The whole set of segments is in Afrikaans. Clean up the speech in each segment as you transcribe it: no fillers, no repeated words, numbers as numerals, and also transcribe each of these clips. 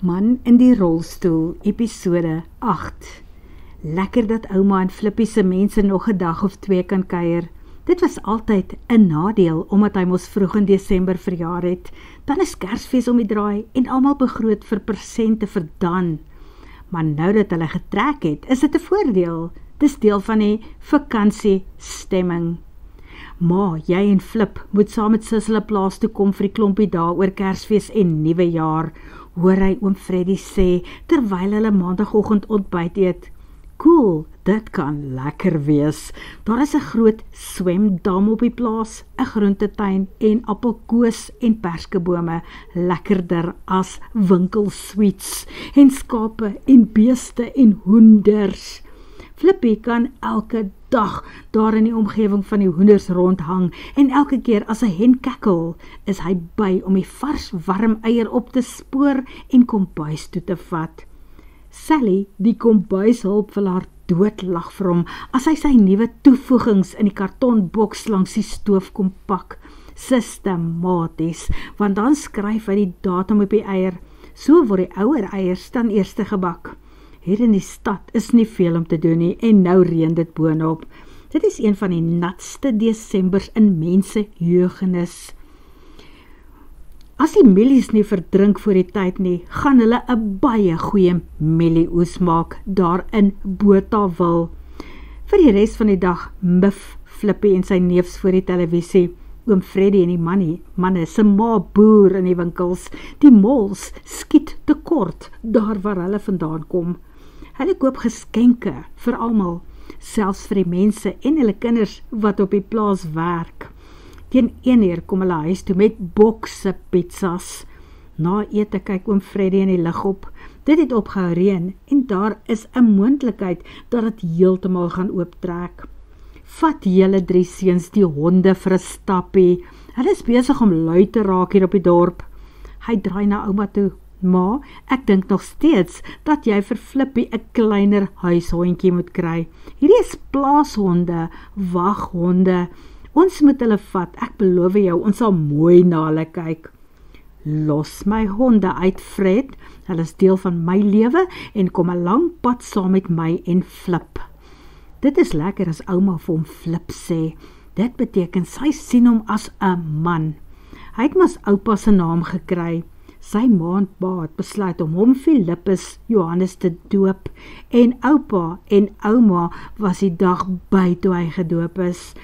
Man in die rolstoel, episode 8. Lekker dat ouma en Flippie se mense nog 'n dag of 2 kan kuier. Dit was altyd 'n nadeel, omdat hy mos vroeg in Desember verjaar het. Dan is Kersfees om die draai en almal begroot vir persente vir dan. Maar nou dat hulle getrek het, is dit 'n voordeel. Dis deel van die vakansiestemming. Ma, jy en Flip moet saam met Sissel 'n plaas toe kom vir die klompie dae oor Kersfees en Nuwe Jaar, hoor hy oom Freddy sê, terwyl hulle maandagoggend ontbyt eet. Cool, dit kan lekker wees. Daar is 'n groot swemdam op die plaas, 'n groentetuin en appelkoos en perskebome, lekkerder as winkelsweets, en skape en beeste en hoenders. Flippie kan elke dag daar in die omgewing van die hoenders rondhang en elke keer as 'n hen kekkel, is hy by om die vars warm eier op te spoor en kombuis toe te vat. Sally, die kombuishulp, wil haar doodlag vir hom as hy sy nuwe toevoegings in die kartonboks langs die stoof kom pak. Systematies, want dan skryf hy die datum op die eier. So word die ouer eiers dan eers gebak. Hier in die stad is nie veel om te doen nie en nou reën dit boonop. Dit is een van die natste Desembers in mense jeugenis. As die mielies nie verdrink voor die tyd nie, gaan hulle 'n baie goeie mielieoes maak daar in Botawil. Vir die res van die dag mif Flippie en sy neefs voor die televisie. Oom Freddy en die manne se ma boer in die winkels. Die mols skiet tekort daar waar hulle vandaan kom. Hulle koop geskenke vir almal, selfs vir die mense en hulle kinders wat op die plaas werk. Teen 1:00 kom hulle huis toe met bokse pizzas. Na ete kyk oom Freddy in die lig op. Dit het opgehou reën en daar is 'n moontlikheid dat dit heeltemal gaan ooptrek. Vat julle 3 seuns die honde vir 'n stappie. Hulle is besig om lui te raak hier op die dorp. Hy draai na ouma toe. Ma, ek dink nog steeds dat jy vir Flippie 'n kleiner huishondjie moet kry. Hierdie is plaashonde, waghonde. Ons moet hulle vat, ek beloof jou, ons sal mooi na hulle kyk. Los my honde uit, Fred. Hulle is deel van my lewe en kom 'n lang pad saam met my en Flip. Dit is lekker as ouma vir hom Flip sê. Dit beteken sy sien hom as 'n man. Hy het mos oupa se naam gekry. Sy ma en pa het besluit om hom Philippus Johannes te doop en oupa en ouma was die dag by toe hy gedoop is.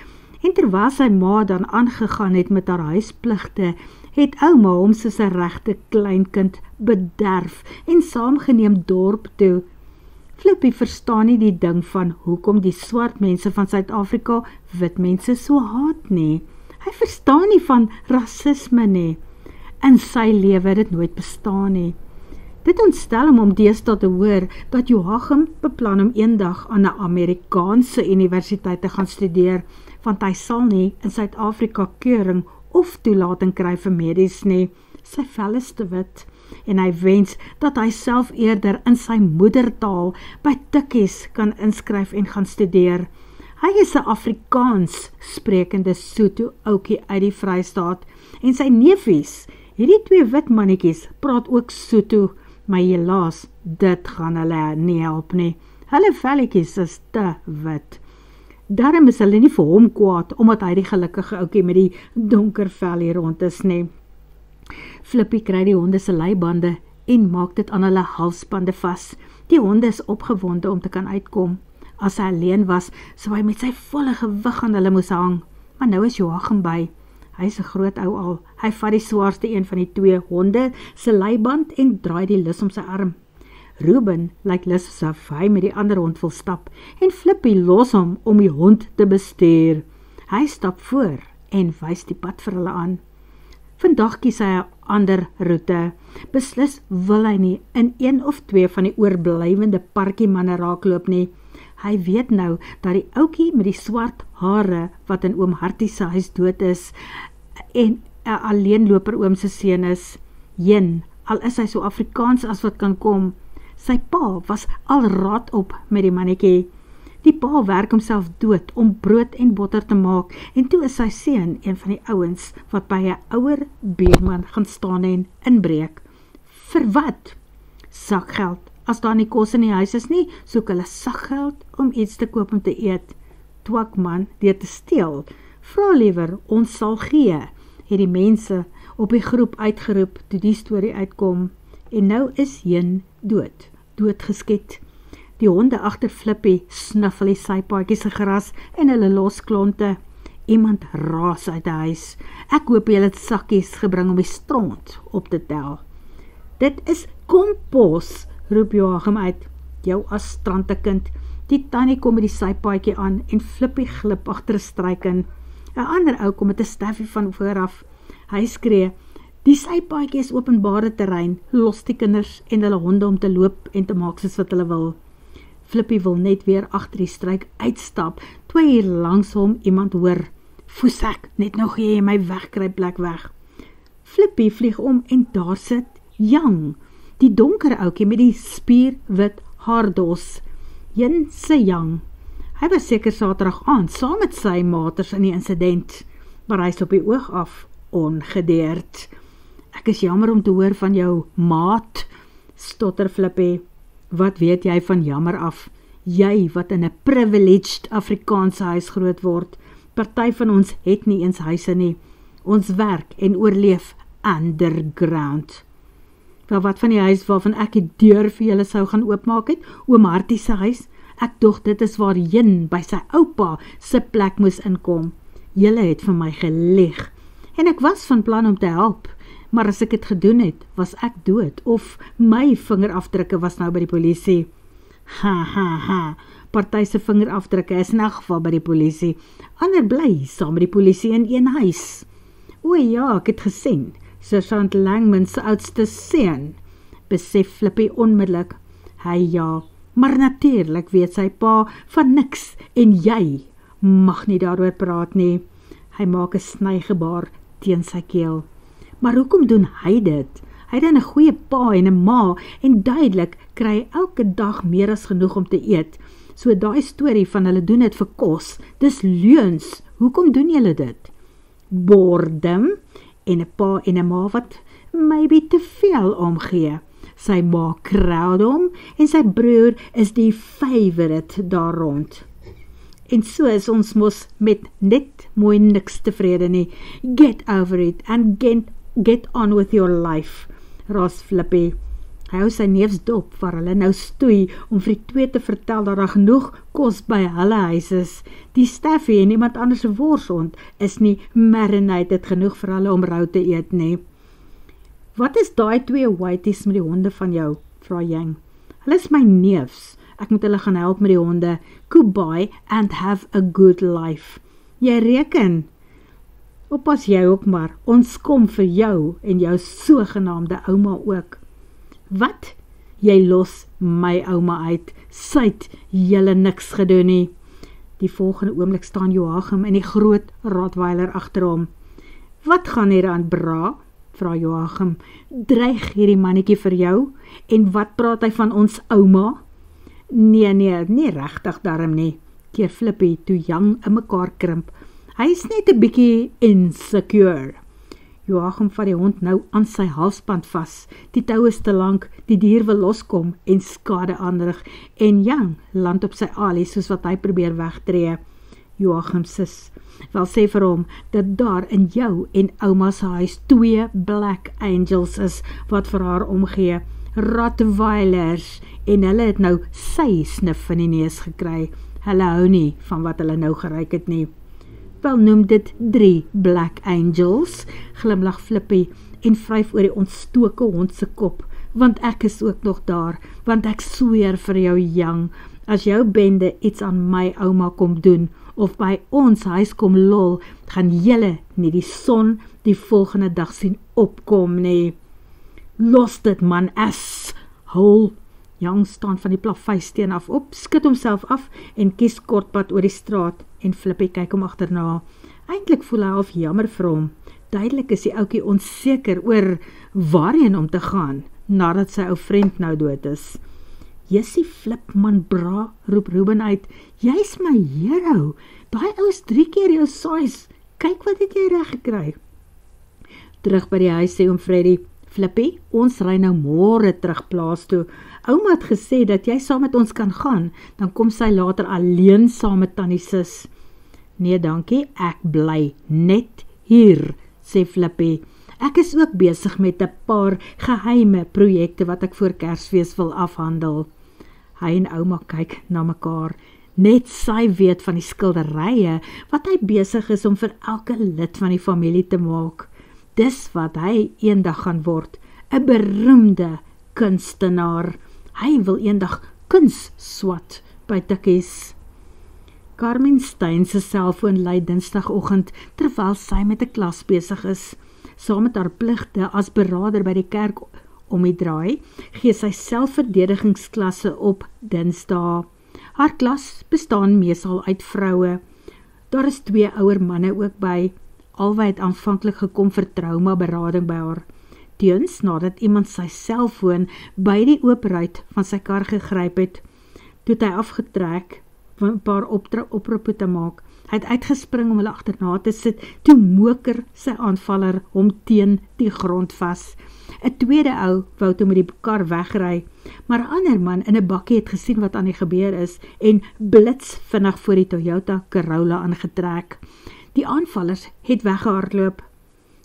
En terwyl sy ma dan aangegaan het met haar huispligte, het ouma hom soos 'n regte kleinkind bederf en saamgeneem dorp toe. Flippie verstaan nie die ding van hoekom die swart mense van Suid-Afrika wit mense so haat nie. Hy verstaan nie van rasisme nie. In sy lewe het dit nooit bestaan nie. Dit ontstel hom om deesdae te hoor dat Joachim beplan om eendag aan 'n Amerikaanse universiteit te gaan studeer, want hy sal nie in Suid-Afrika keuring of toelating kry vir medies nie. Sy vel is te wit en hy wens dat hy self eerder in sy moedertaal by tikkies kan inskryf en gaan studeer. Hy is 'n Afrikaans sprekende Sotho ouetjie uit die Vrystaat en sy neefies, hierdie 2 wit mannetjies, praat ook Sotho, maar helaas, dit gaan hulle nie help nie. Hulle velletjies is te wit. Daarom is hulle nie vir hom kwaad, omdat hy die gelukkige ouetjie met die donker vel hier rond is nie. Flippie kry die honde se leibande en maak dit aan hulle halsbande vas. Die honde is opgewonde om te kan uitkom. As hy alleen was, sou hy met sy volle gewig aan hulle moes hang. Maar nou is Joachim by. Hy is 'n groot ou al. Hy vat die swaarste een van die 2 honde se leiband en draai die lus om sy arm. Ruben lyk lus asof hy met die ander hond wil stap en Flippie los hom om die hond te bestuur. Hy stap voor en wys die pad vir hulle aan. Vandag kies hy 'n ander roete. Beslis wil hy nie in 1 of 2 van die oorblywende parkiemanne raakloop nie. Hy weet nou dat die ouetjie met die swart hare wat in oom Hartie se huis dood is en 'n alleenloper oom se seun is. Jen, al is hy so Afrikaans as wat kan kom. Sy pa was al raad op met die mannetjie. Die pa werk homself dood om brood en botter te maak en toe is sy seun een van die ouens wat by 'n ouer buurman gaan staan en inbreek. Vir wat? sakgeld. As daar nie kos in die huis is nie, soek hulle sakgeld om iets te koop om te eet. Twak man, deur te steel. Vra liewer, ons sal gee, het die mense op die groep uitgeroep toe die storie uitkom. En nou is Jen doodgeskiet. Die honde agter Flippy snuffel die sypaadjies se gras en hulle los klonte. Iemand raas uit die huis. Ek hoop jy het sakkies gebring om die stront op te tel. Dit is kompos, roep Joachim uit. Jou as strantekind. Die tannie kom met die sypaadjie aan en Flippy glip agter 'n struik in. 'n Ander ou kom met 'n staffie van vooraf. Hy skree, die sypaadjie is openbare terrein, los die kinders en hulle honde om te loop en te maak soos wat hulle wil. Flippy wil net weer agter die struik uitstap, toe hier langs hom iemand hoor. Foesak, net nou gee jy my wegkruipplek weg. Flippy vlieg om en daar sit Yang, die donker ouetjie met die spierwit haardos. Jen se Yang. Hy was seker Saterdag aand saam met sy maters in die insident, maar hy is op die oog af ongedeerd. Ek is jammer om te hoor van jou maat, stotter Flippy. Wat weet jy van jammer af? Jy wat in 'n privileged Afrikaanse huis groot word. Party van ons het nie eens huise nie. Ons werk en oorleef underground. Wel, wat van die huis waarvan ek die deur vir julle sou gaan oopmaak het? Oom Hartie se huis? Ek dog dit is waar Jen by sy oupa se plek moes inkom. Julle het vir my gelieg. En ek was van plan om te help. Maar as ek het gedoen het, was ek dood, of my vingerafdrukke was nou by die polisie. Ha, party se vingerafdrukke is in elk geval by die polisie. Ander bly saam met die polisie in een huis. O ja, ek het gesien, Sergeant Langman se oudste seun, besef Flippy onmiddellik. Hy ja, maar natuurlik weet sy pa van niks, en jy mag nie daaroor praat nie. Hy maak 'n snygebaar teen sy keel. Maar hoekom doen hy dit? Hy het 'n goeie pa en 'n ma en duidelik kry hy elke dag meer as genoeg om te eet. So daai storie van hulle doen dit vir kos, dis leuns. Hoekom doen julle dit? Boredom en 'n pa en 'n ma wat maybe te veel omgee. Sy ma crowd hom en sy broer is die favorite daar rond. En so is ons mos met net mooi niks tevrede nie. Get over it and get on with your life, raas Flippy. Hy hou sy neefs dop waar hulle nou stoei om vir die twee te vertel dat daar genoeg kos by hulle huis is. Die Staffie en iemand anders se worshond is nie marinated genoeg vir hulle om rou te eet nie. Wat is daai twee whiteys met die honde van jou? Vra Yang. Hulle is my neefs. Ek moet hulle gaan help met die honde. Goodbye and have a good life. Jy reken. Oppas jy ook maar, ons kom vir jou en jou sogenaamde ouma ook. Wat? Jy los my ouma uit. Sy het julle niks gedoen nie. Die volgende oomblik staan Joachim en die groot Rottweiler agter hom. Wat gaan hier aan, bra? Vra Joachim. Dreig hierdie mannetjie vir jou? En wat praat hy van ons ouma? Nee, nie regtig darm nie, keer Flippy toe Yang in mekaar krimp. Hy is net 'n bietjie insecure. Joachim vat die hond nou aan sy halsband vas. Die tou is te lank, die dier wil loskom en skade aanrig. En Yang land op sy alie soos wat hy probeer wegtree. Joachim sis, wel sê vir hom dat daar in jou en ouma se huis 2 Black Angels is wat vir haar omgee. Rottweilers, en hulle het nou sy snif in die neus gekry. Hulle hou nie van wat hulle nou geruik het nie. Wel noem dit 3 Black Angels, glimlag Flippy en vryf oor die ontstoke hond se kop, want ek is ook nog daar, want ek sweer vir jou Yang, as jou bende iets aan my ouma kom doen, of by ons huis kom lol, gaan julle nie die son die volgende dag sien opkom nie. Los dit man, asshole. Yang staan van die plaveisteen af op, skud homself af en kies kortpad oor die straat en Flippy kyk hom agterna. Eintlik voel hy half jammer vir hom. Duidelik is die ouetjie onseker oor waarheen om te gaan, nadat sy ou vriend nou dood is. Jessie Flip man bra, roep Ruben uit, jy's my hero, daai ou is 3 keer jou size, kyk wat het jy reg gekry. Terug by die huis sê oom Freddy, Flippie, ons ry nou môre terug plaas toe. Ouma het gesê dat jy saam met ons kan gaan, dan kom sy later alleen saam met tannie Sis. Nee, dankie, ek bly net hier, sê Flippie. Ek is ook besig met 'n paar geheime projekte wat ek voor Kersfees wil afhandel. Hy en ouma kyk na mekaar. Net sy weet van die skilderye wat hy besig is om vir elke lid van die familie te maak. Dis wat hy eendag gaan word, 'n beroemde kunstenaar. Hy wil eendag kuns swat by Tikkies. Carmen Stein se selfoon lui Dinsdagoggend terwyl sy met 'n klas besig is. Saam met haar pligte as beraader by die kerk om die draai, gee sy selfverdedigingsklasse op Dinsdae. Haar klas bestaan meestal uit vroue. Daar is 2 ouer manne ook by. Albei het aanvanklik gekom vir traumaberading by haar. Teens nadat iemand sy selfoon by die oopruit van sy kar gegryp het, toe hy afgetrek om 'n paar oproepe te maak. Hy het uitgespring om hulle agterna te sit, toe moker sy aanvaller hom teen die grond vas. 'n tweede ou wou toe met die kar wegry, maar 'n ander man in 'n bakkie het gesien wat aan die gebeur is en blits vinnig voor die Toyota Corolla aangetrek. Die aanvallers het weggehardloop.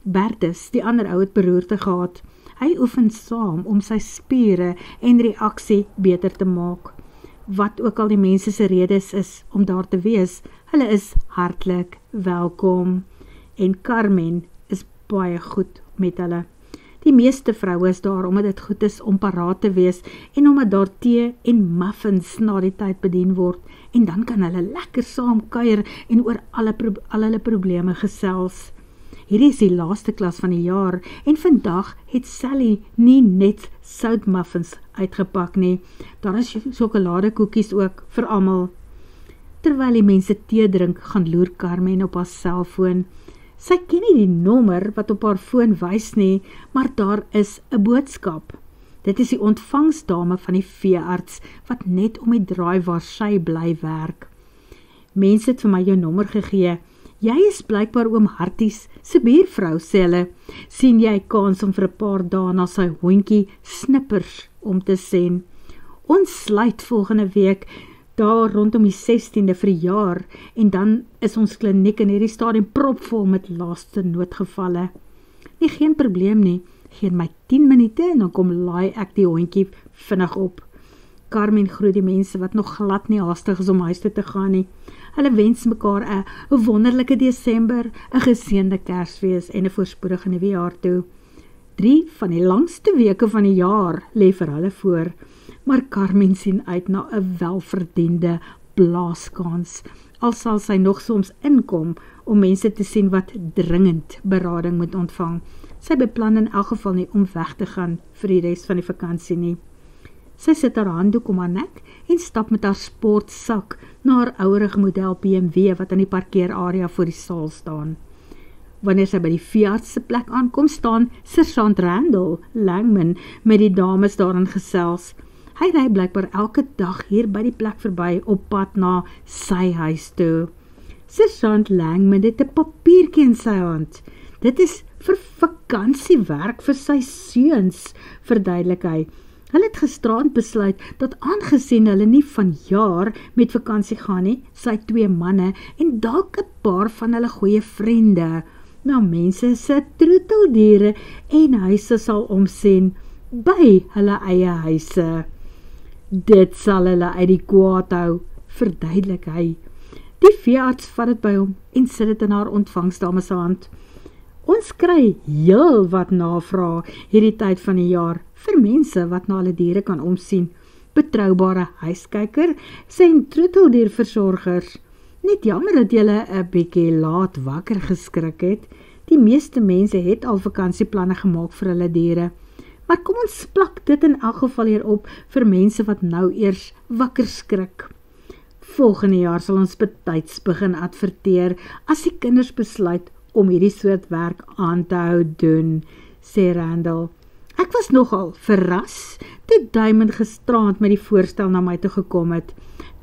Bertus, die ander ou, het beroerte gehad. Hy oefen saam om sy spiere en reaksie beter te maak. Wat ook al die mense se redes is om daar te wees, hulle is hartlik welkom. En Carmen is baie goed met hulle. Die meeste vroue is daar omdat dit goed is om paraat te wees en omdat daar tee en muffins na die tyd bedien word en dan kan hulle lekker saam kuier en oor al hulle probleme gesels. Hierdie is die laaste klas van die jaar en vandag het Sally nie net soutmuffins uitgepak nie. Daar is sjokoladekoekies ook vir almal. Terwyl die mense tee drink, gaan loer Carmen op haar selfoon. Sy ken nie die nommer wat op haar foon wys nie, maar daar is 'n boodskap. Dit is die ontvangsdame van die veearts wat net om die draai waar sy bly werk. Mense het vir my jou nommer gegee. Jy is blykbaar oom Harties se buurvrou, sê hulle. Sien jy kans om vir 'n paar dae na sy hondjie Snippers om te sien. Ons sluit volgende week daar rondom die 16de vir die jaar en dan is ons kliniek in hierdie stadium propvol met laaste noodgevalle. Nee, geen probleem nie. Geen my 10 minute en dan kom laai ek die hondjie vinnig op. Carmen groet die mense wat nog glad nie haastig is om huis toe te gaan nie. Hulle wens mekaar 'n wonderlike Desember, 'n geseënde Kersfees en 'n voorspoedige nuwe jaar toe. 3 van die langste weke van die jaar lê vir hulle voor, maar Carmen sien uit na 'n welverdiende blaaskans, al sal sy nog soms inkom om mense te sien wat dringend berading moet ontvang. Sy beplan in elk geval nie om weg te gaan vir die res van die vakansie nie. Sy sit haar handdoek om haar nek en stap met haar sportsak na haar ouerige model BMW wat in die parkeerarea voor die saal staan. Wanneer sy by die veearts se plek aankom, staan Sergeant Randall Langman met die dames daarin gesels. Hy ry blykbaar elke dag hier by die plek verby op pad na sy huis toe. Sergeant Langman het 'n papiertjie in sy hand. Dit is vir vakansiewerk vir sy seuns, verduidelik hy. Hulle het gisterand besluit dat aangesien hulle nie vanjaar met vakansie gaan nie, sy 2 manne en dalk 'n paar van hulle goeie vriende na mense se troeteldiere en huise sal omsien by hulle eie huise. Dit sal hulle uit die kwaad hou, verduidelik hy. Die veearts vat dit by hom en sit dit in haar ontvangsdame se hand. Ons kry heel wat navraag hierdie tyd van die jaar vir mense wat na hulle diere kan omsien. Betroubare huiskyker, sê troeteldierversorgers. Net jammer dat julle 'n bietjie laat wakker geskrik het. Die meeste mense het al vakansieplanne gemaak vir hulle diere. Maar kom ons plak dit in elk geval hier op vir mense wat nou eers wakker skrik. Volgende jaar sal ons betyds begin adverteer as die kinders besluit om hierdie soort werk aan te hou doen, sê Randall. Ek was nogal verras toe Damon gisterand met die voorstel na my toe gekom het.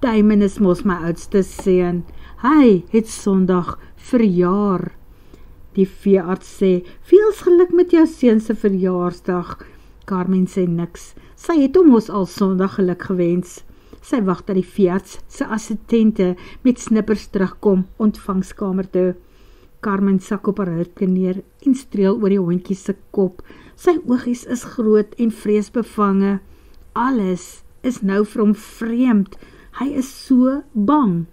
Damon is mos my oudste seun. Hy het Sondag verjaar. Die veearts sê, "Veels geluk met jou seun se verjaarsdag." Carmen sê niks. Sy het hom ons al Sondag geluk gewens. Sy wag dat die veearts se assistente met snippers terugkom ontvangskamer toe. Carmen sak op haar hurke neer en streel oor die hondjie se kop. Sy oogies is groot en vreesbevange. Alles is nou vir hom vreemd. Hy is so bang.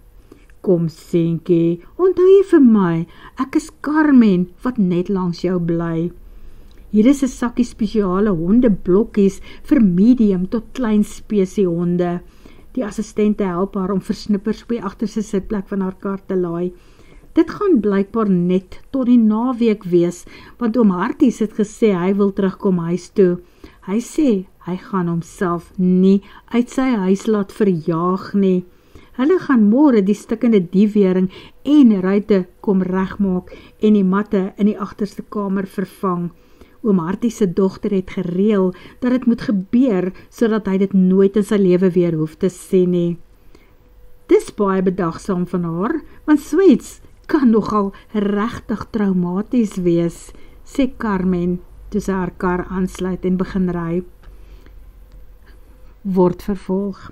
"Kom seentjie, onthou jy vir my, ek is Carmen wat net langs jou bly." Hier is 'n sakkie spesiale hondeblokkies vir medium tot klein spesiehonde. Die assistente help haar om versnippers op die agterste sitplek van haar kar te laai. Dit gaan blykbaar net tot die naweek wees, want oom Harties het gesê hy wil terugkom huis toe. Hy sê hy gaan homself nie uit sy huis laat verjaag nie. Hulle gaan môre die stikkende diewering en ruite kom regmaak en die matte in die agterste kamer vervang. Oom Hartie se dogter het gereël dat dit moet gebeur sodat hy dit nooit in sy lewe weer hoef te sien nie. Dis baie bedagsaam van haar, want Sweets kan nogal regtig traumaties wees, sê Carmen toe sy haar kar aansluit en begin ry. Word vervolg.